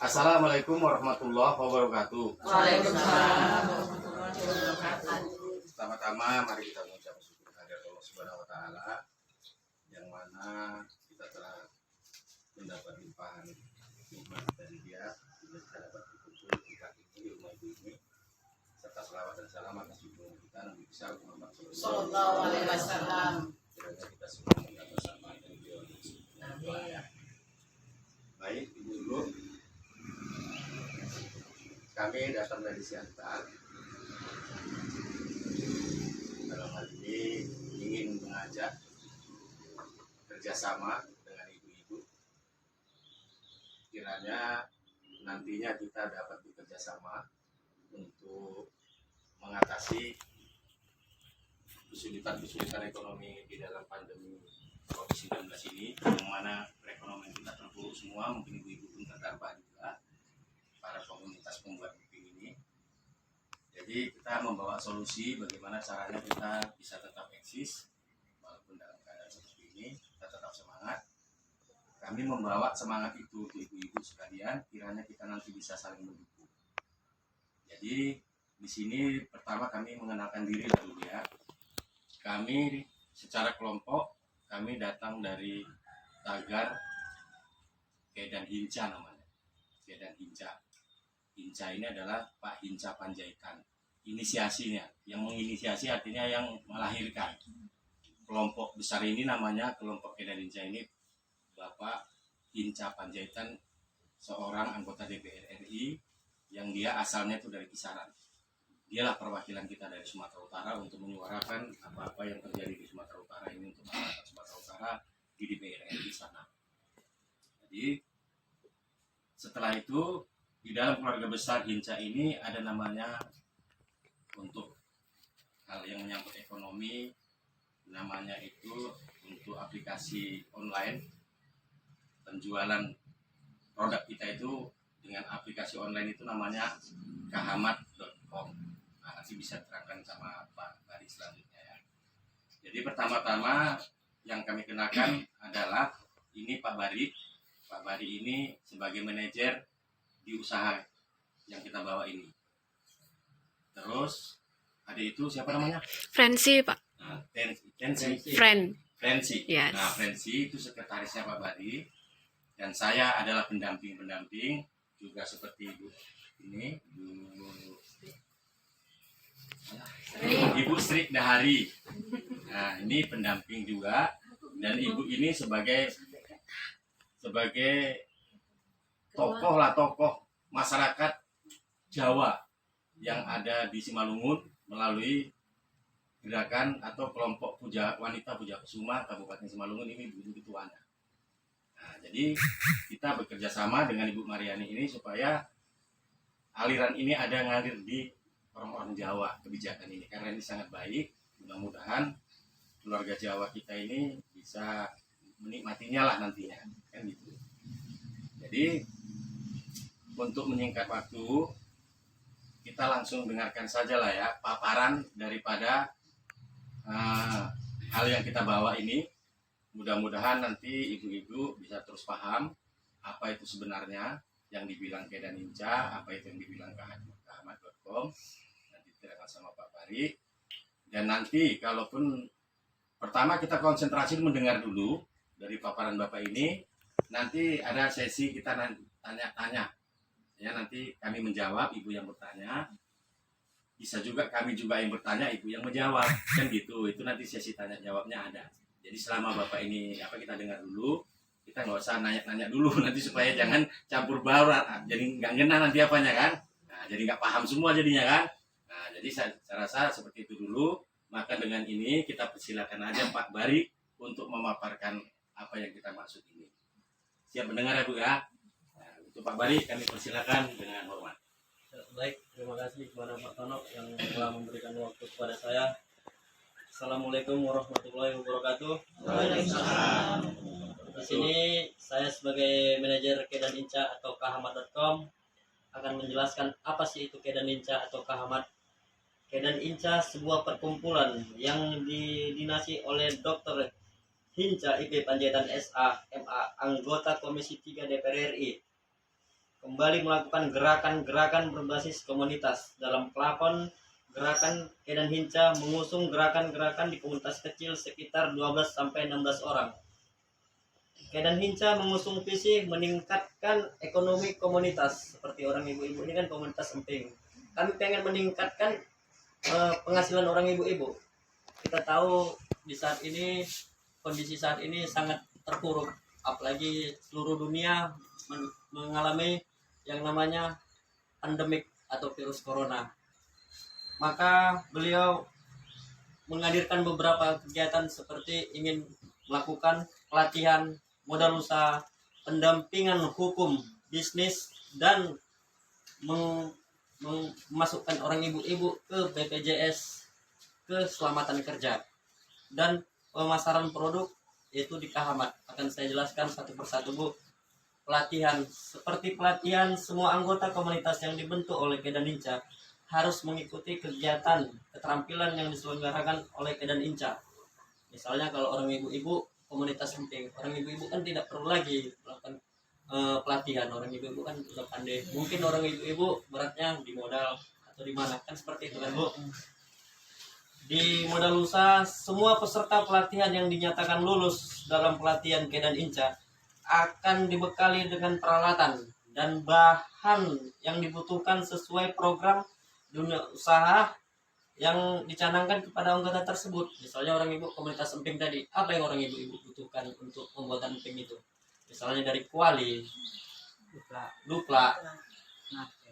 Assalamualaikum warahmatullahi wabarakatuh. Waalaikumsalam warahmatullahi wabarakatuh. Pertama-tama mari kita mengucapkan syukur kehadirat Allah Subhanahu wa taala yang mana kita telah mendapat limpahan nikmat dari Dia hingga kita dapat berkumpul di tempat ini, di rumah ibu ini, serta selawat dan salam atas junjungan kita Nabi besar Muhammad Sallallahu alaihi wasallam. Kiranya kita semua mendapat kesamaan dari beliau. Amin. Baik, ibu dulu. Kami datang dari Siantar. Dalam hal ini ingin mengajak kerjasama dengan ibu-ibu. Kiranya nantinya kita dapat bekerjasama untuk mengatasi kesulitan ekonomi di dalam pandemi COVID-19 ini, yang mana perekonomian kita terpuruk semua, mungkin ibu-ibu pun terdampak juga, para komunitas pembuat emping ini. Jadi kita membawa solusi bagaimana caranya kita bisa tetap eksis walaupun dalam keadaan seperti ini, kita tetap semangat. Kami membawa semangat itu untuk ibu-ibu sekalian, kiranya kita nanti bisa saling mendukung. Jadi di sini pertama kami mengenalkan diri dulu ya. Kami secara kelompok, kami datang dari Tagar Kedan Hinca namanya. Kedan Hinca. Hinca ini adalah Pak Hinca Panjaitan. Inisiasinya, yang menginisiasi artinya yang melahirkan. Kelompok besar ini namanya kelompok Kedan Hinca ini Bapak Hinca Panjaitan, seorang anggota DPR RI yang dia asalnya itu dari Kisaran. Dialah perwakilan kita dari Sumatera Utara untuk menyuarakan apa-apa yang terjadi di Sumatera Utara ini untuk masyarakat Sumatera Utara di DPR RI sana. Jadi setelah itu di dalam keluarga besar Hinca ini ada namanya untuk hal yang menyangkut ekonomi, namanya itu untuk aplikasi online penjualan produk kita itu dengan aplikasi online itu namanya kahamat.com. Nah, nanti bisa terangkan sama Pak Bari selanjutnya ya. Jadi pertama-tama yang kami kenakan adalah ini Pak Bari. Pak Bari ini sebagai manajer di usaha yang kita bawa ini. Terus ada itu siapa namanya? Frenzy, Pak. Nah, Frenzy. Yes. Nah, Frenzy itu sekretarisnya Pak Bari dan saya adalah pendamping juga seperti Ibu ini, Ibu Sri Dahari. Nah, ini pendamping juga dan Ibu ini sebagai tokoh masyarakat Jawa yang ada di Simalungun melalui gerakan atau kelompok wanita Puja Kusuma Kabupaten Simalungun ini Ibu ketuanya. Nah, jadi kita bekerja sama dengan Ibu Mariani ini supaya aliran ini ada ngalir di orang-orang Jawa kebijakan ini karena ini sangat baik. Mudah-mudahan keluarga Jawa kita ini bisa menikmatinya lah nantinya kan gitu. Jadi untuk menyingkat waktu kita langsung dengarkan saja lah ya paparan daripada hal yang kita bawa ini. Mudah-mudahan nanti ibu-ibu bisa terus paham apa itu sebenarnya yang dibilang Kedan Hinca, apa itu yang dibilang kahamat.com. Nanti kita akan sama Pak Bari. Dan nanti kalaupun pertama kita konsentrasi mendengar dulu dari paparan Bapak ini, nanti ada sesi kita tanya-tanya. Ya, nanti kami menjawab, ibu yang bertanya. Bisa juga kami juga yang bertanya, ibu yang menjawab. Kan gitu, itu nanti sesi tanya jawabnya ada. Jadi selama Bapak ini kita dengar dulu, kita nggak usah nanya-nanya dulu nanti supaya jangan campur baur, jadi nggak ngena nanti apanya kan. Nah, jadi nggak paham semua jadinya kan. Nah, jadi saya rasa seperti itu dulu. Maka dengan ini kita persilakan aja Pak Bari untuk memaparkan apa yang kita maksud ini. Siap mendengar ya Bu ya? Nah, untuk Pak Bari kami persilakan dengan hormat. Baik, terima kasih kepada Pak Tono yang telah memberikan waktu kepada saya. Assalamualaikum warahmatullahi wabarakatuh. Waalaikumsalam. Di sini saya sebagai manajer Kedan Hinca atau kahamat.com akan menjelaskan apa sih itu Kedan Hinca atau kahamat. Kedan Hinca sebuah perkumpulan yang didinasi oleh Dr. Hinca IP Panjaitan SA MA, anggota Komisi 3 DPR RI. kembali melakukan gerakan-gerakan berbasis komunitas. Dalam pelakon gerakan Kedan Hinca mengusung gerakan-gerakan di komunitas kecil sekitar 12 sampai 16 orang. Kedan Hinca mengusung visi meningkatkan ekonomi komunitas. Seperti orang ibu-ibu ini kan komunitas emping. Kami pengen meningkatkan penghasilan orang ibu-ibu. Kita tahu di saat ini, kondisi saat ini sangat terpuruk, apalagi seluruh dunia mengalami yang namanya pandemik atau virus corona. Maka beliau menghadirkan beberapa kegiatan seperti ingin melakukan pelatihan modal usaha, pendampingan hukum, bisnis, dan memasukkan orang ibu-ibu ke BPJS keselamatan kerja dan pemasaran produk yaitu di Kahamat. Akan saya jelaskan satu persatu, Bu. Pelatihan seperti pelatihan semua anggota komunitas yang dibentuk oleh Kedan Hinca harus mengikuti kegiatan keterampilan yang diselenggarakan oleh Kedan Hinca. Misalnya kalau orang ibu-ibu komunitas penting, orang ibu-ibu kan tidak perlu lagi melakukan pelatihan. Orang ibu-ibu kan sudah pandai. Mungkin orang ibu-ibu beratnya di modal atau di mana, kan seperti itu kan, Bu. Di modal usaha, semua peserta pelatihan yang dinyatakan lulus dalam pelatihan Kedan Hinca akan dibekali dengan peralatan dan bahan yang dibutuhkan sesuai program dunia usaha yang dicanangkan kepada anggota tersebut. Misalnya orang ibu komunitas emping tadi, apa yang orang ibu-ibu butuhkan untuk pembuatan emping itu? Misalnya dari kuali, dupla,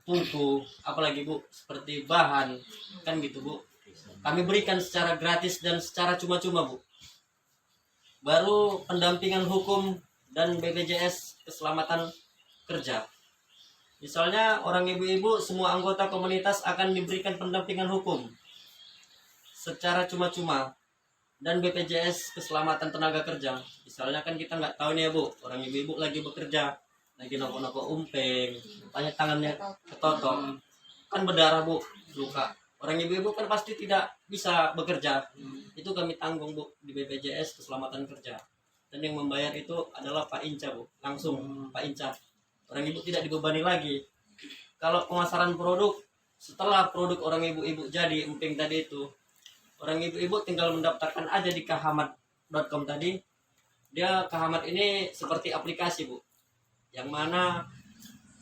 tungku, apalagi Bu, seperti bahan, kan gitu Bu. Kami berikan secara gratis dan secara cuma-cuma, Bu. Baru pendampingan hukum dan BPJS keselamatan kerja. Misalnya orang ibu-ibu semua anggota komunitas akan diberikan pendampingan hukum secara cuma-cuma dan BPJS keselamatan tenaga kerja. Misalnya kan kita nggak tahu nih ya Bu, orang ibu-ibu lagi bekerja, lagi nopo-nopo umpeng, tanya tangannya ketotok, kan berdarah Bu, luka. Orang ibu-ibu kan pasti tidak bisa bekerja. Itu kami tanggung Bu di BPJS keselamatan kerja. Dan yang membayar itu adalah Pak Inca Bu, langsung Pak Inca. Orang ibu tidak dibebani lagi. Kalau pemasaran produk, setelah produk orang ibu-ibu jadi emping tadi itu, orang ibu-ibu tinggal mendaftarkan aja di kahamat.com tadi. Dia Kahamat ini seperti aplikasi Bu, yang mana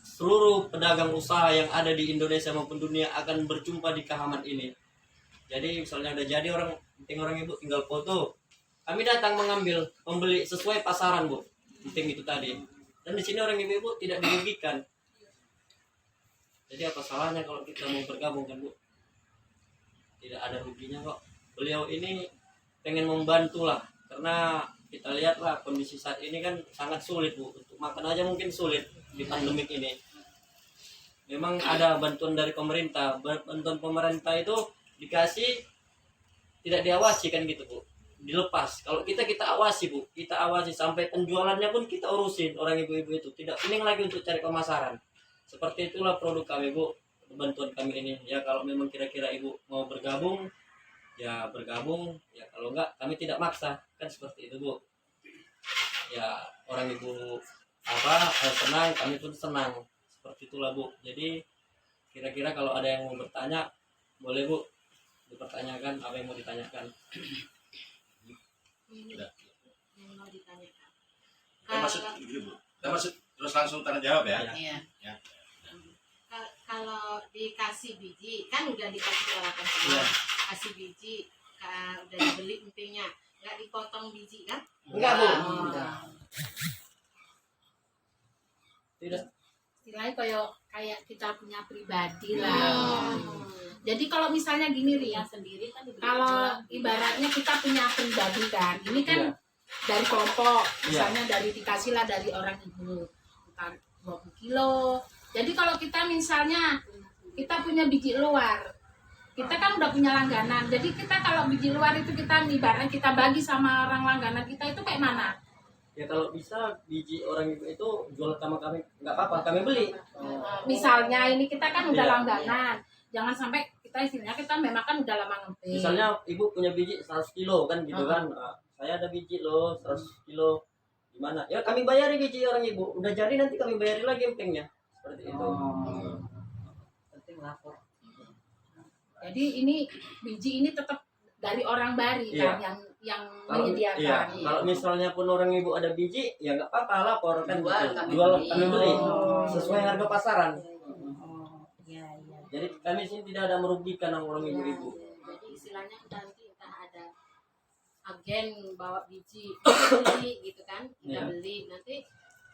seluruh pedagang usaha yang ada di Indonesia maupun dunia akan berjumpa di Kahamat ini. Jadi misalnya udah jadi orang ibu tinggal foto. Kami datang mengambil, membeli sesuai pasaran Bu, emping itu tadi. Dan di sini orang ibu-ibu tidak dirugikan. Jadi apa salahnya kalau kita mau bergabung kan Bu? Tidak ada ruginya kok. Beliau ini pengen membantu lah, karena kita lihatlah kondisi saat ini kan sangat sulit Bu. Untuk makan aja mungkin sulit di pandemik ini. Memang ada bantuan dari pemerintah. Bantuan pemerintah itu dikasih tidak diawasi kan gitu Bu. Dilepas. Kalau kita awasi Bu, kita awasi sampai penjualannya pun kita urusin orang ibu-ibu itu. Tidak pening lagi untuk cari pemasaran. Seperti itulah produk kami Bu, bantuan kami ini. Ya kalau memang kira-kira Ibu mau bergabung, ya bergabung. Ya kalau enggak, kami tidak maksa. Kan seperti itu Bu. Ya orang ibu senang, kami pun senang. Seperti itulah Bu. Jadi kira-kira kalau ada yang mau bertanya, boleh Bu dipertanyakan apa yang mau ditanyakan. Yang mau ditanyakan. Kita masuk terus langsung tanya jawab ya. Iya. Ya. Kalau dikasih biji, kan udah dikasih peralatan semua. Iya. Kasih biji, udah dibeli empingnya, nggak dipotong biji kan? Enggak Bu. Oh. Tidak. Istilahnya kayak kita punya pribadi Iya. lah. Jadi kalau misalnya gini Ri, Yang sendiri kan dibeli kalau jual. ibaratnya kita punya pribadi kan, ini kan Iya. dari kelompok, Iya. misalnya dari dikasih lah dari orang ibu, bukan 20 kilo. Jadi kalau kita misalnya kita punya biji luar, kita kan udah punya langganan. Jadi kita kalau biji luar itu kita ibaratnya kita bagi sama orang langganan kita itu kayak mana? Ya kalau bisa biji orang ibu itu jual sama kami nggak apa-apa, kami beli. Misalnya ini kita kan udah Iya. langganan, jangan sampai kita istilahnya kita memang kan udah lama ngemping. Misalnya ibu punya biji 100 kilo kan gitu kan. Nah, saya ada biji loh 100 kilo. Gimana? Ya kami bayari biji orang ibu. Udah jadi nanti kami bayari lagi empingnya. seperti itu. Penting lapor. Jadi ini biji ini tetap dari orang Bari Iya. kan yang Kalau menyediakan. iya, kalau misalnya pun orang ibu ada biji, ya nggak apa-apa lapor kan. Jual, kami Jual beli. kami beli Oh. sesuai harga pasaran. Oh, iya iya. Jadi kami sini tidak ada merugikan orang Iya. ibu-ibu. Jadi istilahnya nanti entah ada agen bawa biji kita beli gitu kan, kita Iya. beli nanti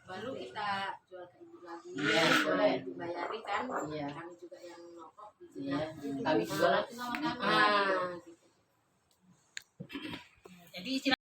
baru kita jual ke ibu lagi, Iya, boleh iya. ibu bayari kan, Iya. kami juga yang nokok bijinya. Iya. Kami jual nanti sama kami. Ah, gitu. Jadi